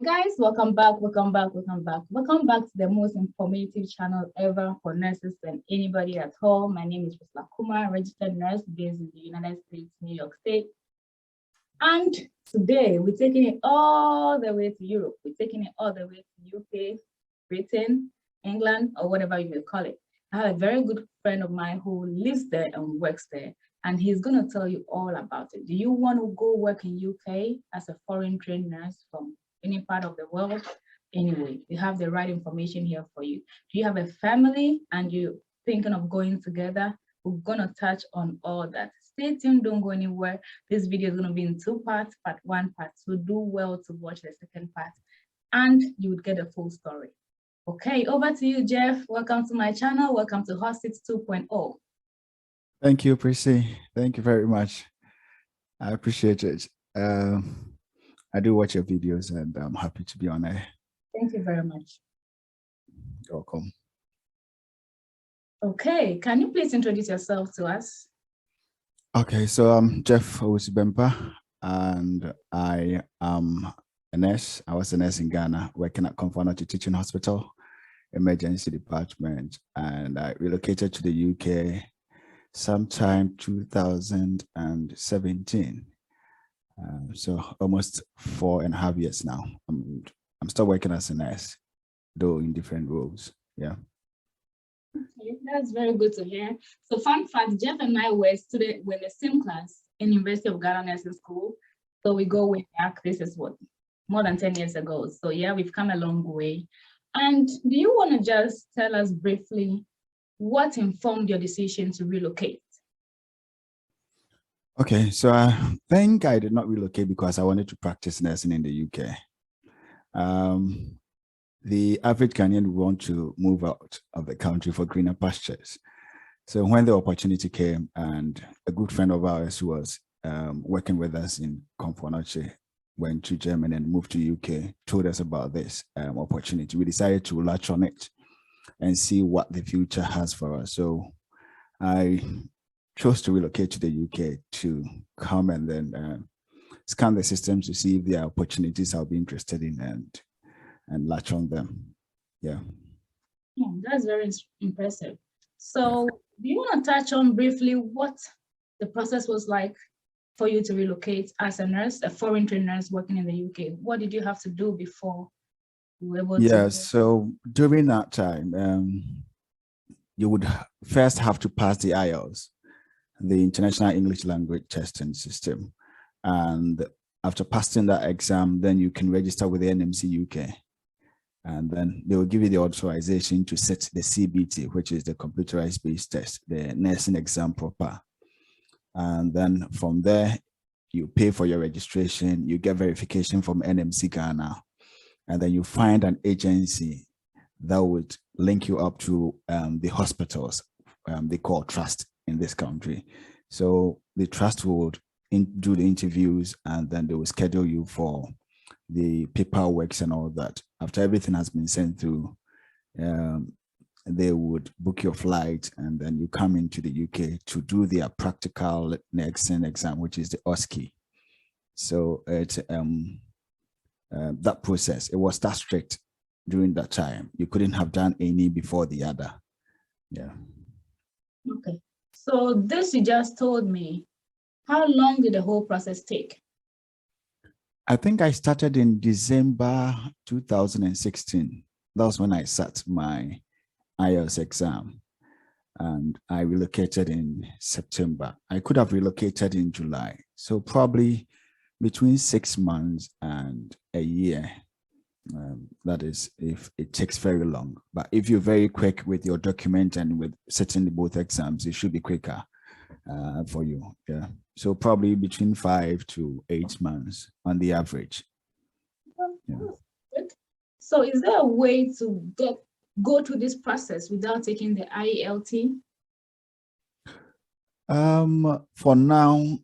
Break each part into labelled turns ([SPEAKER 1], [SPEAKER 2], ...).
[SPEAKER 1] Guys, welcome back to the most informative channel ever for nurses and anybody at home. My name is Priscilla Kumar, registered nurse based in the United States, New York State. And today we're taking it all the way to Europe. We're taking it all the way to UK, Britain, England, or whatever you will call it. I have a very good friend of mine who lives there and works there, and he's going to tell you all about it. Do you want to go work in UK as a foreign trained nurse from any part of the world? Anyway, you have the right information here for you. Do you have a family and you're thinking of going together? We're going to touch on all that. Stay tuned, don't go anywhere. This video is going to be in two parts, part one, part two. Do well to watch the second part and you would get a full story. Okay, over to you, Jeff. Welcome to my channel. Welcome to Hot Seats 2.0.
[SPEAKER 2] Thank you, Prissy. Thank you very much. I appreciate it. I do watch your videos and I'm happy to be on there.
[SPEAKER 1] Thank you very much.
[SPEAKER 2] You're welcome.
[SPEAKER 1] Okay, can you please introduce yourself to us?
[SPEAKER 2] Okay, so I'm Jeff Owusu-Bempah and I am a nurse. I was a nurse in Ghana working at Comfort Teaching Hospital, emergency department, and I relocated to the UK sometime 2017. So almost 4.5 years now. I'm still working as a nurse, though in different roles. Yeah.
[SPEAKER 1] Okay, that's very good to hear. So fun fact, Jeff and I were in the same class in University of Ghana Nursing School. So we go way back. This is what, more than 10 years ago. So yeah, we've come a long way. And do you want to just tell us briefly what informed your decision to relocate?
[SPEAKER 2] Okay, so I think I did not relocate because I wanted to practice nursing in the UK. The average Ghanaian would want to move out of the country for greener pastures. So when the opportunity came and a good friend of ours who was working with us in Comfort went to Germany and moved to UK, told us about this opportunity, we decided to latch on it and see what the future has for us. So I chose to relocate to the UK to come and then scan the systems to see if there are opportunities I'll be interested in and latch on them. Yeah.
[SPEAKER 1] Yeah, that's very impressive. So do you want to touch on briefly what the process was like for you to relocate as a nurse, a foreign trained nurse working in the UK? What did you have to do before you were able to?
[SPEAKER 2] Yeah, so during that time, you would first have to pass the IELTS, the International English Language Testing System. And after passing that exam, then you can register with the NMC UK. And then they will give you the authorization to set the CBT, which is the computerized based test, the nursing exam proper. And then from there, you pay for your registration, you get verification from NMC Ghana, and then you find an agency that would link you up to the hospitals they call trust in this country. So the trust would do the interviews and then they will schedule you for the paperwork and all that. After everything has been sent through, they would book your flight and then you come into the UK to do their practical nursing exam, which is the OSCE. So it's that process, it was that strict during that time. You couldn't have done any before the other. Yeah.
[SPEAKER 1] Okay. So this you just told me, how long did the whole process take?
[SPEAKER 2] I think I started in December 2016. That was when I sat my IELTS exam and I relocated in September. I could have relocated in July. So probably between 6 months and a year. That is if it takes very long. But if you're very quick with your document and with sitting both exams, it should be quicker for you. Yeah. So probably between 5 to 8 months on the average. Yeah.
[SPEAKER 1] So is there a way to go through this process without taking the IELTS?
[SPEAKER 2] For now,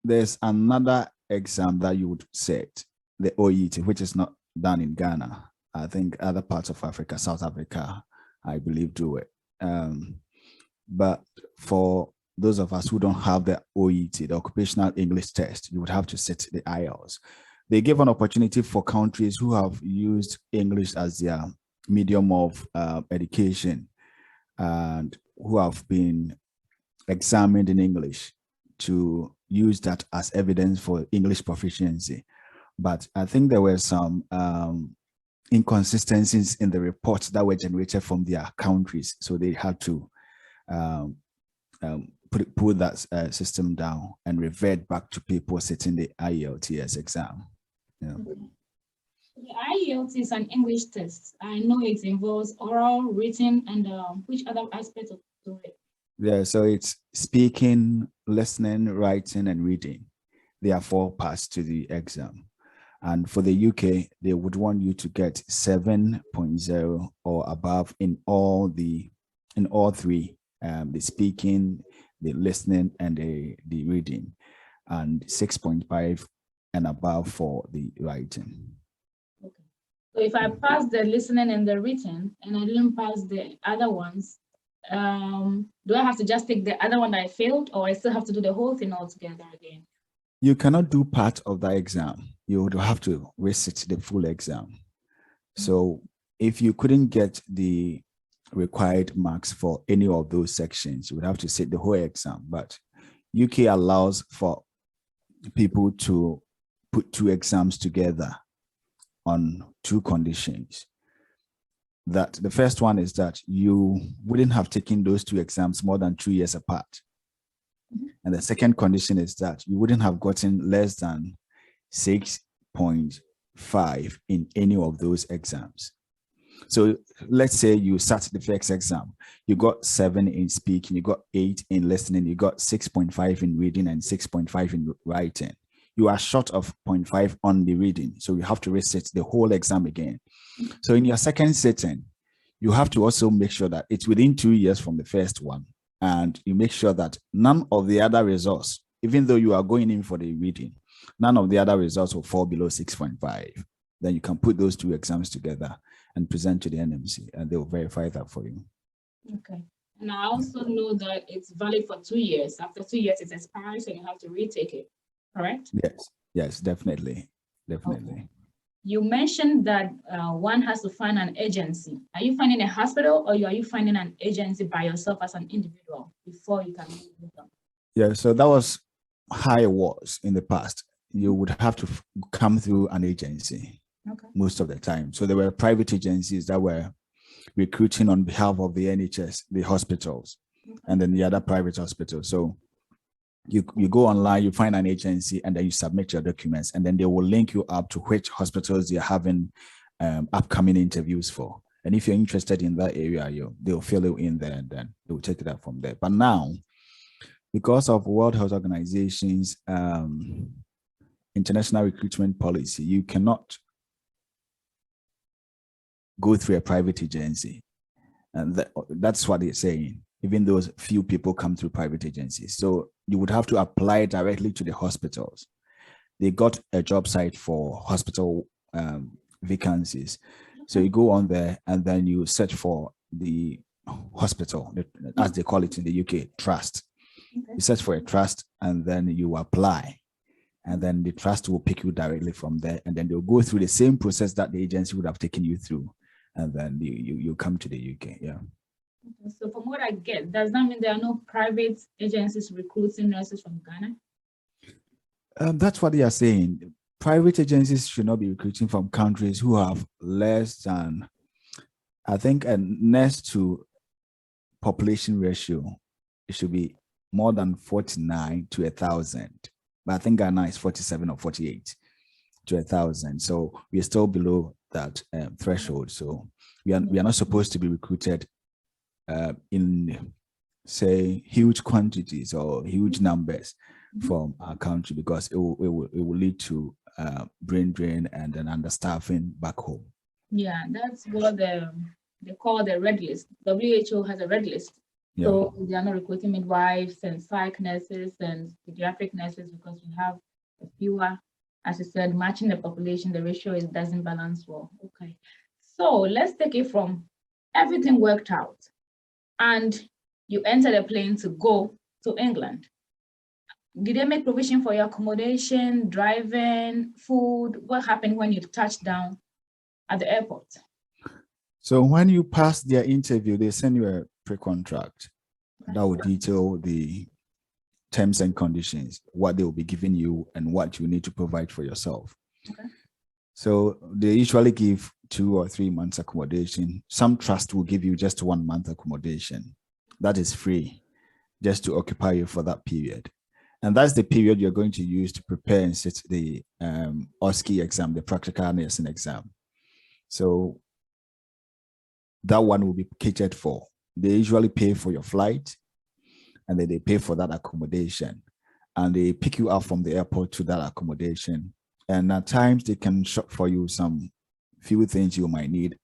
[SPEAKER 2] there's another exam that you would set, the OET, which is not done in Ghana. I think other parts of Africa, South Africa, I believe do it. But for those of us who don't have the OET, the Occupational English Test, you would have to sit the IELTS. they give an opportunity for countries who have used English as their medium of education and who have been examined in English to use that as evidence for English proficiency. But I think there were some inconsistencies in the reports that were generated from their countries. So they had to put that system down and revert back to people sitting the IELTS exam. Yeah.
[SPEAKER 1] The IELTS is an English test. I know it involves oral, written, and which other aspects of it?
[SPEAKER 2] Yeah, so it's speaking, listening, writing, and reading. There are 4 parts to the exam. And for the UK, they would want you to get 7.0 or above in all 3, the speaking, the listening, and the reading, and 6.5 and above for the writing.
[SPEAKER 1] Okay. So if I pass the listening and the written and I didn't pass the other ones, do I have to just take the other one that I failed, or I still have to do the whole thing all together again?
[SPEAKER 2] You cannot do part of the exam. You would have to resit the full exam. So if you couldn't get the required marks for any of those sections, you would have to sit the whole exam. But UK allows for people to put 2 exams together on 2 conditions. That the first one is that you wouldn't have taken those 2 exams more than 2 years apart. And the second condition is that you wouldn't have gotten less than 6.5 in any of those exams. So let's say you sat the first exam, you got 7 in speaking, you got 8 in listening, you got 6.5 in reading and 6.5 in writing. You are short of 0.5 on the reading, so you have to resit the whole exam again. So in your second sitting, you have to also make sure that it's within 2 years from the first one, and you make sure that none of the other results, even though you are going in for the reading, none of the other results will fall below 6.5. Then you can put those 2 exams together and present to the NMC, and they will verify that for you. Okay.
[SPEAKER 1] And I also know that it's valid for 2 years. After 2 years, it expires and you have to retake it, correct?
[SPEAKER 2] Yes, definitely.
[SPEAKER 1] Okay. You mentioned that one has to find an agency. Are you finding a hospital, or are you finding an agency by yourself as an individual before you can move on?
[SPEAKER 2] Yeah, so that was how it was in the past. You would have to come through an agency most of the time. So there were private agencies that were recruiting on behalf of the NHS, the hospitals, and then the other private hospitals. So you go online, you find an agency, and then you submit your documents, and then they will link you up to which hospitals you're having upcoming interviews for. And if you're interested in that area, they'll fill you in there, and then they'll take it up from there. But now, because of World Health Organization's international recruitment policy, you cannot go through a private agency. And that's what they're saying, even though few people come through private agencies. So you would have to apply directly to the hospitals. They got a job site for hospital vacancies. So you go on there and then you search for the hospital, as they call it in the UK, trust. You search for a trust and then you apply. And then the trust will pick you directly from there. And then they'll go through the same process that the agency would have taken you through. And then you come to the UK, yeah.
[SPEAKER 1] So from what I get, does that mean there are no private agencies recruiting nurses from Ghana?
[SPEAKER 2] That's what they are saying. Private agencies should not be recruiting from countries who have less than, I think, a nurse to population ratio. It should be more than 49 to 1,000. But I think Ghana is 47 or 48 to 1,000. So we are still below that threshold. So we are not supposed to be recruited in, say, huge quantities or huge numbers from our country, because it will lead to brain drain and an understaffing back home.
[SPEAKER 1] Yeah, that's what they call the red list. WHO has a red list. Yeah. So they are not recruiting midwives and psych nurses and pediatric nurses because we have fewer, as you said, matching the population, the ratio doesn't balance well. Okay. So let's take it from everything worked out and you enter the plane to go to England. did they make provision for your accommodation, driving, food? What happened when you touched down at the airport?
[SPEAKER 2] So when you pass their interview, they send you a pre-contract that will detail the terms and conditions, what they will be giving you and what you need to provide for yourself.
[SPEAKER 1] Okay.
[SPEAKER 2] So they usually give 2 or 3 months accommodation. Some trust will give you just 1 month accommodation. That is free, just to occupy you for that period. And that's the period you're going to use to prepare and sit the OSCE exam, the practical nursing exam. So that one will be catered for. They usually pay for your flight, and then they pay for that accommodation, and they pick you up from the airport to that accommodation. And at times they can shop for you some few things you might need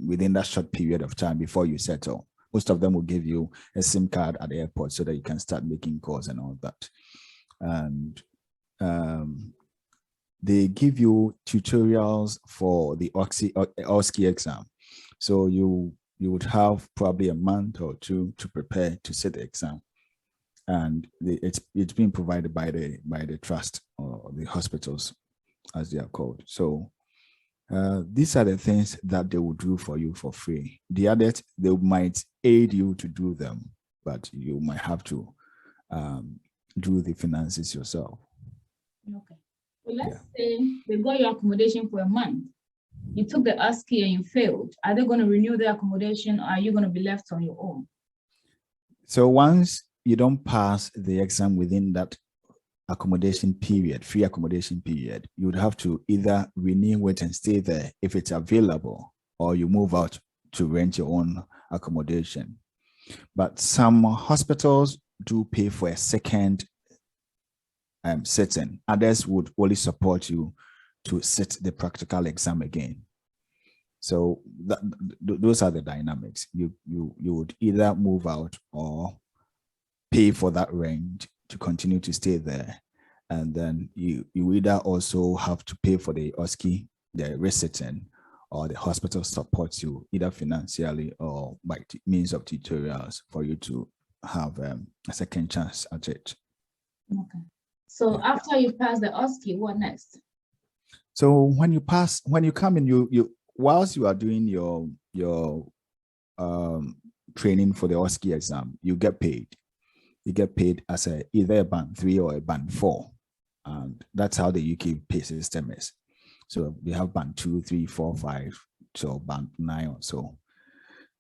[SPEAKER 2] within that short period of time before you settle. Most of them will give you a SIM card at the airport so that you can start making calls and all that. And they give you tutorials for the OSCE exam. So you would have probably a month or 2 to prepare to sit the exam. And it's being provided by the trust or the hospitals, as they are called. So these are the things that they will do for you for free. The others, they might aid you to do them, but you might have to do the finances yourself.
[SPEAKER 1] Okay. So let's say they got your accommodation for a month. You took the OSCE and you failed. Are they going to renew the accommodation, or are you going to be left on your own?
[SPEAKER 2] So once you don't pass the exam within that accommodation period, free accommodation period, you would have to either renew it and stay there if it's available, or you move out to rent your own accommodation. But some hospitals do pay for a second sitting. Others would only support you to sit the practical exam again. So those are the dynamics. You would either move out or pay for that rent to continue to stay there. And then you either also have to pay for the OSCE, the resitting, or the hospital supports you either financially or by means of tutorials for you to have a second chance at it.
[SPEAKER 1] Okay. So after you pass the OSCE, what next?
[SPEAKER 2] So when you come in, you whilst you are doing your training for the OSCE exam, you get paid. You get paid as either a band 3 or a band 4. And that's how the UK pay system is. So we have band 2, 3, 4, 5, so band 9 or so.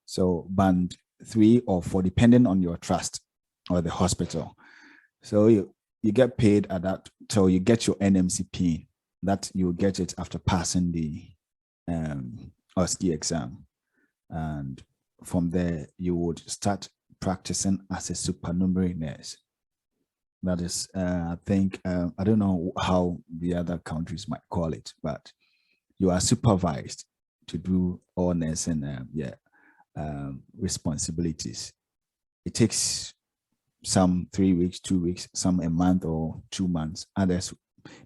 [SPEAKER 2] So band 3 or 4, depending on your trust or the hospital. So you get paid at that till you get your NMCP. That you get it after passing the OSCE exam. And from there, you would start practicing as a supernumerary nurse. That is, I think, I don't know how the other countries might call it, but you are supervised to do all nursing responsibilities. It takes some 3 weeks, 2 weeks, some a month or 2 months. Others,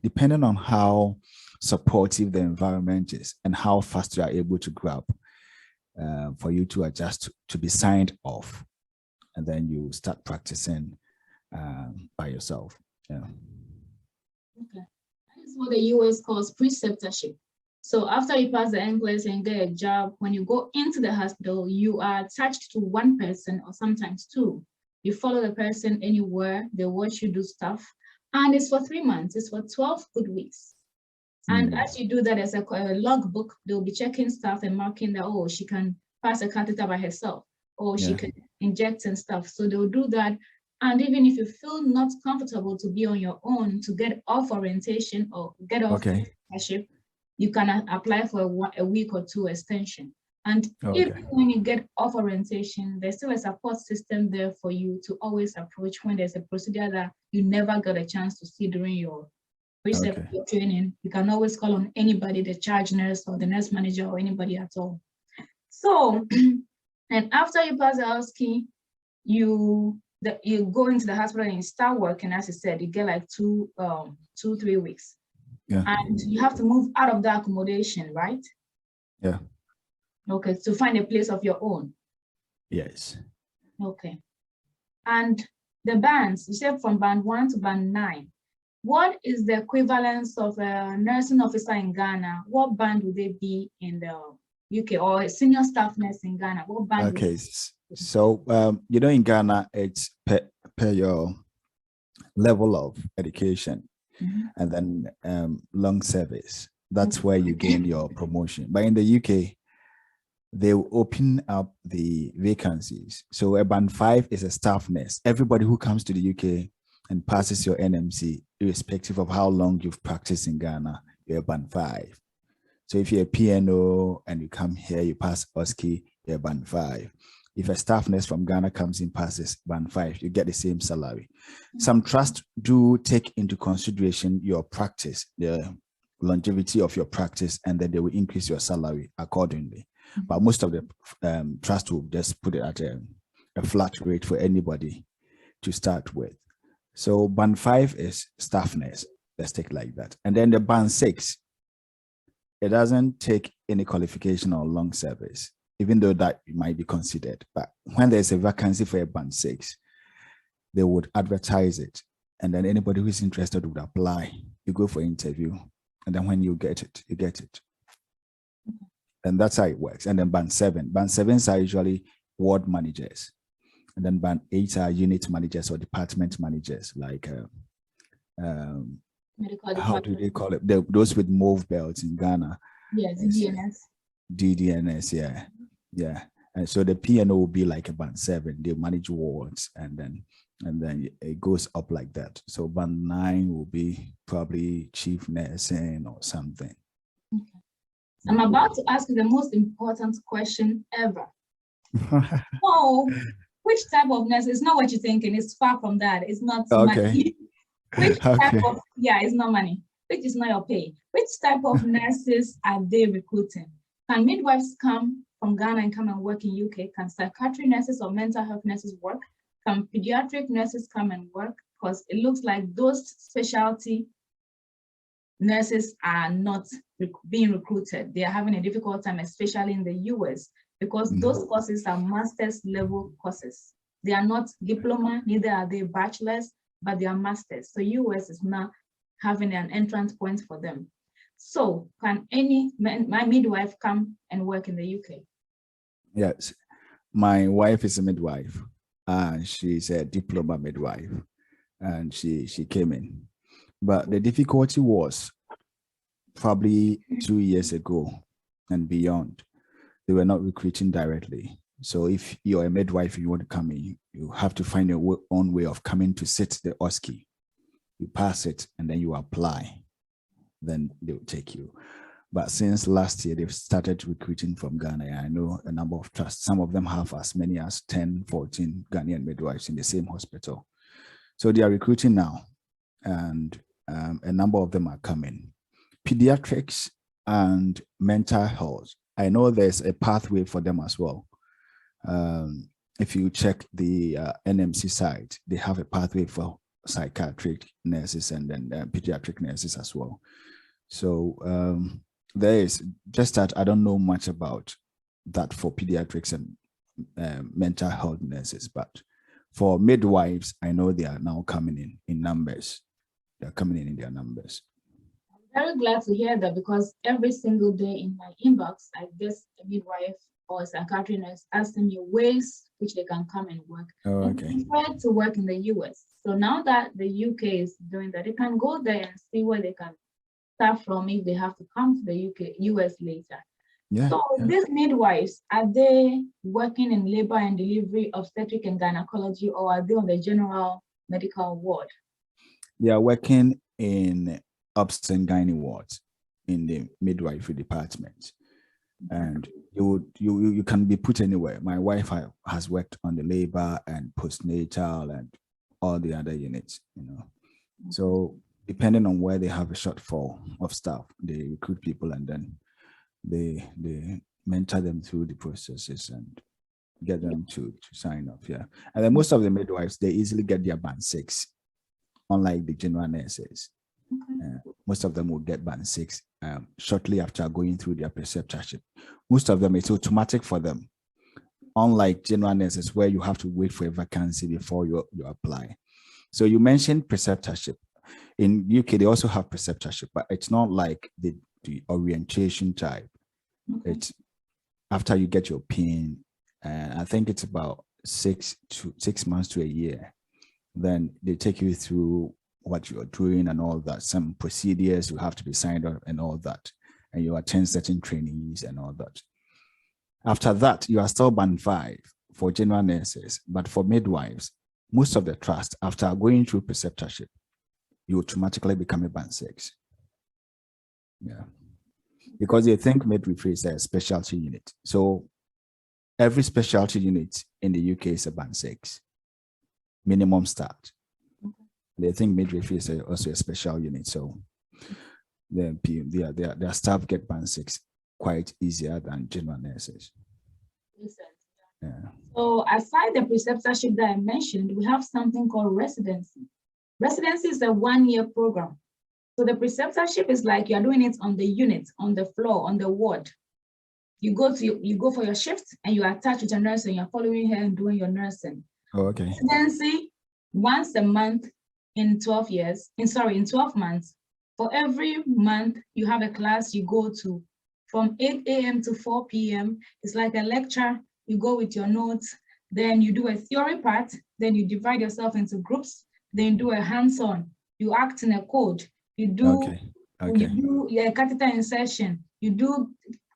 [SPEAKER 2] depending on how supportive the environment is and how fast you are able to grab, for you to adjust to be signed off, and then you start practicing by yourself. Yeah.
[SPEAKER 1] Okay. That is what the US calls preceptorship. So after you pass the NCLEX and get a job, when you go into the hospital, you are attached to one person or sometimes 2. You follow the person anywhere, they watch you do stuff. And it's for 3 months, it's for 12 good weeks. And as you do that, as a logbook, they'll be checking stuff and marking that, oh, she can pass a catheter by herself, or she can inject and stuff. So they'll do that. And even if you feel not comfortable to be on your own, to get off orientation or get off preceptorship, you can apply for a week or 2 extension. And even when you get off orientation, there's still a support system there for you to always approach when there's a procedure that you never got a chance to see during your preceptor training. You can always call on anybody, the charge nurse or the nurse manager or anybody at all. So, and after you pass the OSCE, you go into the hospital and you start working. As I said, you get like 2-3 weeks. And you have to move out of the accommodation, right?
[SPEAKER 2] Yeah.
[SPEAKER 1] Okay, to find a place of your own.
[SPEAKER 2] Yes.
[SPEAKER 1] Okay. And the bands, you said from band 1 to band 9. What is the equivalence of a nursing officer in Ghana? What band would they be in the UK, or a senior staff nurse in Ghana? What band?
[SPEAKER 2] Okay, so you know, in Ghana, it's per your level of education, and then long service. That's where you gain your promotion. But in the UK, they will open up the vacancies. So a band 5 is a staff nurse. Everybody who comes to the UK and passes your NMC, irrespective of how long you've practiced in Ghana, you're a band 5. So if you're a PNO and you come here, you pass OSCE, you're a band 5. If a staff nurse from Ghana comes in, passes band 5, you get the same salary. Some trusts do take into consideration your practice, the longevity of your practice, and then they will increase your salary accordingly. But most of the trusts will just put it at a flat rate for anybody to start with. So band 5 is staff nurse. Let's take it like that. And then the band 6, it doesn't take any qualification or long service, even though that might be considered. But when there's a vacancy for a band 6, they would advertise it. And then anybody who's interested would apply. You go for interview. And then when you get it, you get it. And that's how it works. And then band 7. Band 7s are usually ward managers. And then band 8 are unit managers or department managers, like how do they call it? Those with mauve belts in Ghana.
[SPEAKER 1] Yeah, DDNS.
[SPEAKER 2] DDNS, yeah. Yeah. And so the PNO will be like a band 7. They manage wards, and then it goes up like that. So band 9 will be probably chief nursing or something.
[SPEAKER 1] Okay. I'm about to ask you the most important question ever. Oh, which type of nurse? It's not what you're thinking. It's far from that. It's not money. Which type of, it's not money. Which is not your pay. Which type of nurses are they recruiting? Can midwives come from Ghana and come and work in UK? Can psychiatry nurses or mental health nurses work? Can pediatric nurses come and work? Because it looks like those specialty nurses are not being recruited. They are having a difficult time, especially in the US, because those courses are master's level courses. They are not diploma, neither are they bachelors, but they are masters. So US is not having an entrance point for them. So can my midwife come and work in the UK?
[SPEAKER 2] Yes, my wife is a midwife. She's a diploma midwife, and she came in. But the difficulty was probably 2 years ago and beyond, they were not recruiting directly. So if you're a midwife and you want to come in, you have to find your own way of coming to sit the OSCE. You pass it and then you apply. Then they will take you. But since last year, they've started recruiting from Ghana. I know a number of trusts. Some of them have as many as 10, 14 Ghanaian midwives in the same hospital. So they are recruiting now, and a number of them are coming. Pediatrics and mental health, I know there's a pathway for them as well. If you check the NMC site, they have a pathway for psychiatric nurses and then pediatric nurses as well. So there is, just that I don't know much about that for pediatrics and mental health nurses, but for midwives, I know they are now coming in numbers. They're coming in their numbers.
[SPEAKER 1] I'm very glad to hear that, because every single day in my inbox, I get a midwife or a psychiatric nurse asking me ways which they can come and work.
[SPEAKER 2] Oh, okay.
[SPEAKER 1] And prefer to work in the US. So now that the UK is doing that, they can go there and see where they can start from if they have to come to the US later.
[SPEAKER 2] Yeah.
[SPEAKER 1] So these midwives, are they working in labor and delivery, obstetric and gynecology, or are they on the general medical ward?
[SPEAKER 2] They are working in obst and gynae wards in the midwifery department. And you can be put anywhere. My wife has worked on the labor and postnatal and all the other units, you know. So depending on where they have a shortfall of staff, they recruit people and then they mentor them through the processes and get them to sign up. Yeah. And then most of the midwives, they easily get their band 6, unlike the general nurses. Most of them will get band 6 shortly after going through their preceptorship. Most of them, it's automatic for them. unlike general nurses where you have to wait for a vacancy before you apply. So you mentioned preceptorship. In UK, they also have preceptorship, but it's not like the orientation type.
[SPEAKER 1] Okay.
[SPEAKER 2] It's after you get your PIN, and I think it's about 6 months to a year. Then they take you through what you're doing and all that, some procedures you have to be signed up and all that, and you attend certain trainings and all that. After that, you are still band 5 for general nurses, but for midwives, most of the trust, after going through preceptorship, you automatically become a band 6. Yeah. Because they think midwifery is a specialty unit. So every specialty unit in the UK is a band 6, minimum start. They think midwifery is also a special unit. So their staff get band 6 quite easier than general nurses. Yeah.
[SPEAKER 1] So aside the preceptorship that I mentioned, we have something called residency. Residency is a 1-year program. So the preceptorship is like you're doing it on the unit, on the floor, on the ward. You go for your shift and you are attached with a nurse and you're following her and doing your nursing.
[SPEAKER 2] Oh, okay.
[SPEAKER 1] Residency, once a month in 12 months. For every month, you have a class you go to from 8 a.m. to 4 p.m. It's like a lecture. You go with your notes, then you do a theory part, then you divide yourself into groups, then do a hands-on. You act in a code. You do your catheter insertion. You do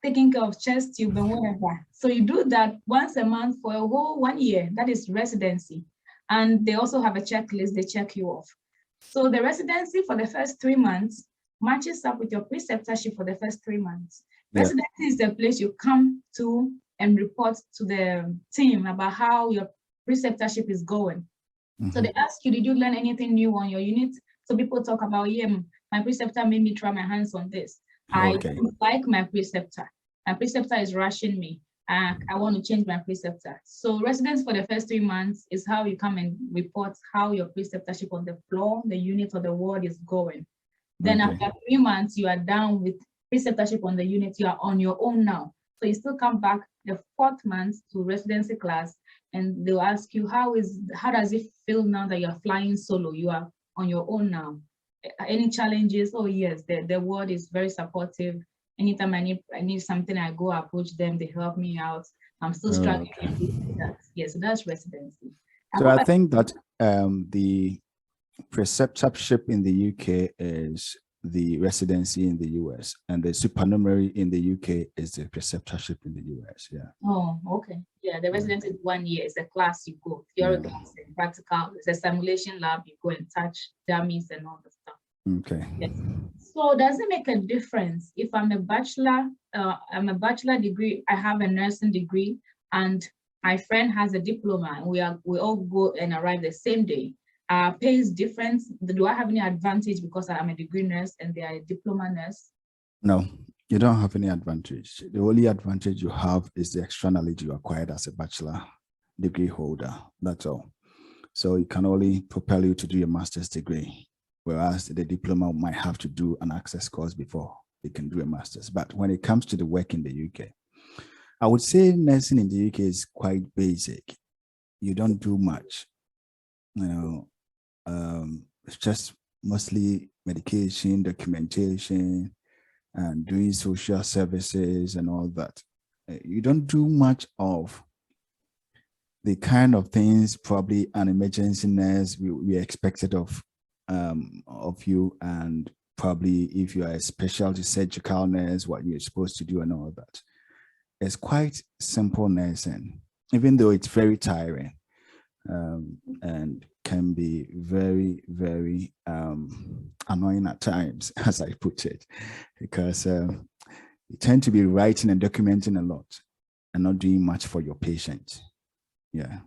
[SPEAKER 1] taking care of chest tube and whatever. So you do that once a month for a whole 1 year. That is residency. And they also have a checklist. They check you off. So the residency for the first 3 months matches up with your preceptorship for the first 3 months. Yeah. Residency is the place you come to and report to the team about how your preceptorship is going. Mm-hmm. So they ask you, did you learn anything new on your unit? So people talk about, yeah, my preceptor made me try my hands on this. I don't like my preceptor. My preceptor is rushing me. I want to change my preceptor. So residence for the first 3 months is how you come and report how your preceptorship on the floor, the unit or the ward is going. Then after 3 months, you are down with preceptorship on the unit. You are on your own now. So you still come back the 4th month to residency class, and they'll ask you, how does it feel now that you're flying solo? You are on your own now. Any challenges? Oh yes, the ward is very supportive. Anytime I need something, I go approach them, they help me out. I'm still struggling with that. Yes, so that's residency.
[SPEAKER 2] So I think that the preceptorship in the UK is the residency in the US, and the supernumerary in the UK is the preceptorship in the US. Yeah.
[SPEAKER 1] Oh, okay. Yeah, the residency is 1 year. It's a class you go, theory class and practical. It's a simulation lab. You go and touch dummies and all the stuff.
[SPEAKER 2] Okay.
[SPEAKER 1] Yes. So does it make a difference if I'm a bachelor? I'm a bachelor degree. I have a nursing degree, and my friend has a diploma, and we all go and arrive the same day. Pay is different. Do I have any advantage because I'm a degree nurse and they are a diploma nurse?
[SPEAKER 2] No, you don't have any advantage. The only advantage you have is the extra knowledge you acquired as a bachelor degree holder. That's all. So it can only propel you to do your master's degree, whereas the diploma might have to do an access course before they can do a master's. But when it comes to the work in the UK, I would say nursing in the UK is quite basic. You don't do much. It's just mostly medication, documentation, and doing social services and all that. You don't do much of the kind of things probably an emergency nurse we expected of you, and probably if you are a specialty surgical nurse, what you're supposed to do and all that. It's quite simple nursing, even though it's very tiring. And can be very, very annoying at times, as I put it, because you tend to be writing and documenting a lot and not doing much for your patient. Yeah.